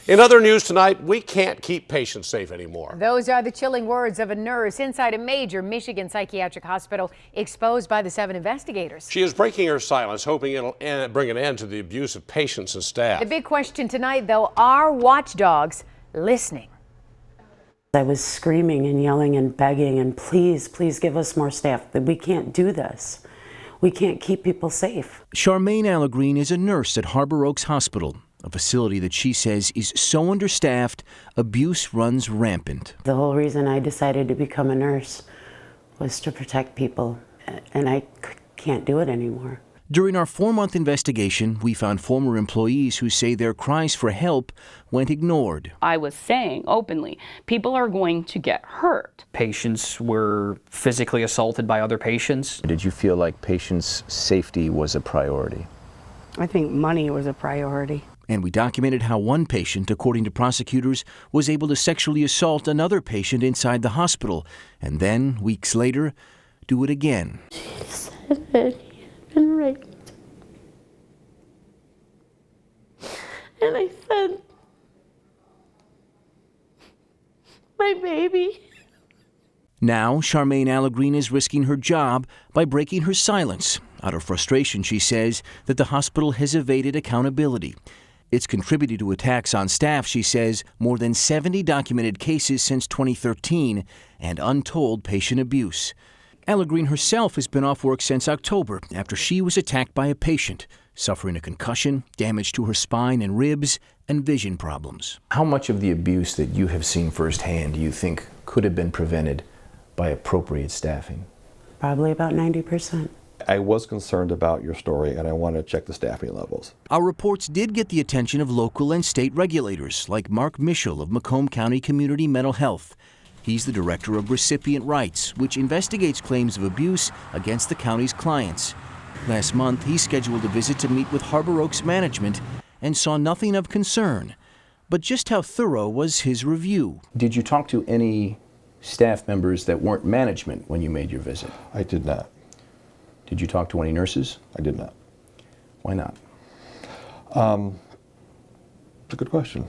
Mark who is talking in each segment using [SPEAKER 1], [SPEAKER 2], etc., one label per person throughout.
[SPEAKER 1] In other news tonight, we can't keep patients safe anymore.
[SPEAKER 2] Those are the chilling words of a nurse inside a major Michigan psychiatric hospital exposed by the 7 investigators.
[SPEAKER 1] She is breaking her silence, hoping it'll bring an end to the abuse of patients and staff.
[SPEAKER 2] The big question tonight, though, are watchdogs listening?
[SPEAKER 3] I was screaming and yelling and begging and please give us more staff. We can't do this. We can't keep people safe.
[SPEAKER 4] Charmaine Allagreen is a nurse at Harbor Oaks Hospital, a facility that she says is so understaffed, abuse runs rampant.
[SPEAKER 3] The whole reason I decided to become a nurse was to protect people, and I can't do it anymore.
[SPEAKER 4] During our 4-month investigation, we found former employees who say their cries for help went ignored.
[SPEAKER 5] I was saying openly, people are going to get hurt.
[SPEAKER 6] Patients were physically assaulted by other patients.
[SPEAKER 7] Did you feel like patients' safety was a priority?
[SPEAKER 8] I think money was a priority.
[SPEAKER 4] And we documented how one patient, according to prosecutors, was able to sexually assault another patient inside the hospital, and then, weeks later, do it again.
[SPEAKER 9] She said that he had been raped. And I said, my baby.
[SPEAKER 4] Now, Charmaine Allagreen is risking her job by breaking her silence. Out of frustration, she says that the hospital has evaded accountability. It's contributed to attacks on staff, she says, more than 70 documented cases since 2013 and untold patient abuse. Allagreen herself has been off work since October after she was attacked by a patient, suffering a concussion, damage to her spine and ribs, and vision problems.
[SPEAKER 7] How much of the abuse that you have seen firsthand do you think could have been prevented by appropriate staffing?
[SPEAKER 3] Probably about 90%.
[SPEAKER 10] I was concerned about your story, and I wanted to check the staffing levels.
[SPEAKER 4] Our reports did get the attention of local and state regulators, like Mark Mischel of Macomb County Community Mental Health. He's the director of Recipient Rights, which investigates claims of abuse against the county's clients. Last month, he scheduled a visit to meet with Harbor Oaks management and saw nothing of concern. But just how thorough was his review?
[SPEAKER 7] Did you talk to any staff members that weren't management when you made your visit?
[SPEAKER 10] I did not.
[SPEAKER 7] Did you talk to any nurses?
[SPEAKER 10] I did not.
[SPEAKER 7] Why not?
[SPEAKER 10] It's a good question.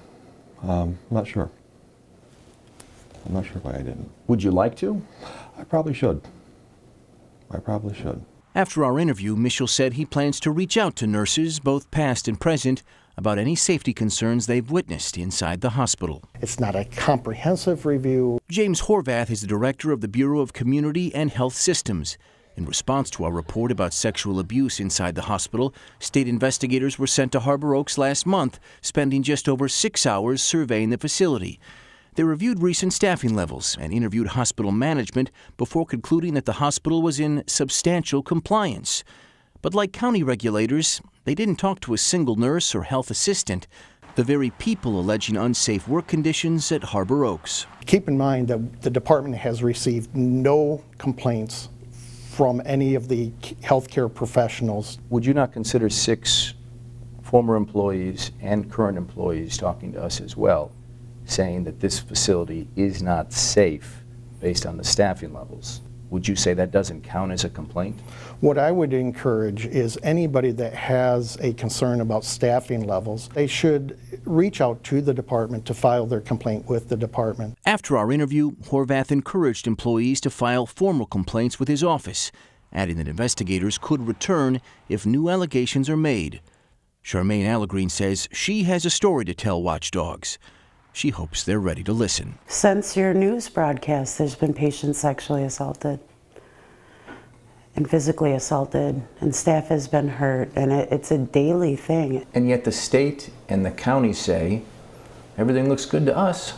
[SPEAKER 10] I'm not sure. I'm not sure why I didn't.
[SPEAKER 7] Would you like to?
[SPEAKER 10] I probably should.
[SPEAKER 4] After our interview, Mischel said he plans to reach out to nurses, both past and present, about any safety concerns they've witnessed inside the hospital.
[SPEAKER 11] It's not a comprehensive review.
[SPEAKER 4] James Horvath is the director of the Bureau of Community and Health Systems. In response to our report about sexual abuse inside the hospital, state investigators were sent to Harbor Oaks last month, spending just over 6 hours surveying the facility. They reviewed recent staffing levels and interviewed hospital management before concluding that the hospital was in substantial compliance. But like county regulators, they didn't talk to a single nurse or health assistant, the very people alleging unsafe work conditions at Harbor Oaks.
[SPEAKER 11] Keep in mind that the department has received no complaints from any of the healthcare professionals.
[SPEAKER 7] Would you not consider 6 former employees and current employees talking to us as well, saying that this facility is not safe based on the staffing levels? Would you say that doesn't count as a complaint?
[SPEAKER 11] What I would encourage is anybody that has a concern about staffing levels, they should reach out to the department to file their complaint with the department.
[SPEAKER 4] After our interview, Horvath encouraged employees to file formal complaints with his office, adding that investigators could return if new allegations are made. Charmaine Allagreen says she has a story to tell watchdogs. She hopes they're ready to listen.
[SPEAKER 3] Since your news broadcast, there's been patients sexually assaulted and physically assaulted, and staff has been hurt, and it's a daily thing.
[SPEAKER 7] And yet the state and the county say, everything looks good to us.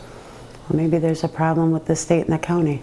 [SPEAKER 3] Well, maybe there's a problem with the state and the county.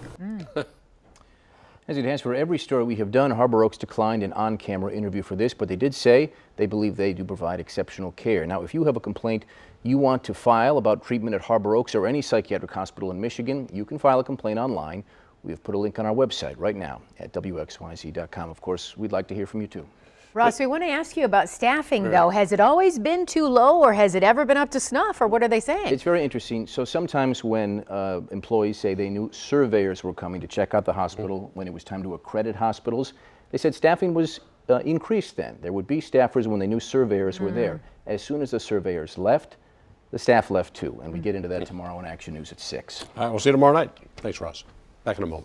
[SPEAKER 7] As it has for every story we have done, Harbor Oaks declined an on-camera interview for this, but they did say they believe they do provide exceptional care. Now, if you have a complaint you want to file about treatment at Harbor Oaks or any psychiatric hospital in Michigan, you can file a complaint online. We have put a link on our website right now at WXYZ.com. Of course, we'd like to hear from you too.
[SPEAKER 2] Ross, we want to ask you about staffing, though. Has it always been too low, or has it ever been up to snuff, or what are they saying?
[SPEAKER 7] It's very interesting. So sometimes when employees say they knew surveyors were coming to check out the hospital when it was time to accredit hospitals, they said staffing was increased then. There would be staffers when they knew surveyors were there. As soon as the surveyors left, the staff left too, and we get into that tomorrow in Action News at 6.
[SPEAKER 1] All right, we'll see you tomorrow night. Thanks, Ross. Back in a moment.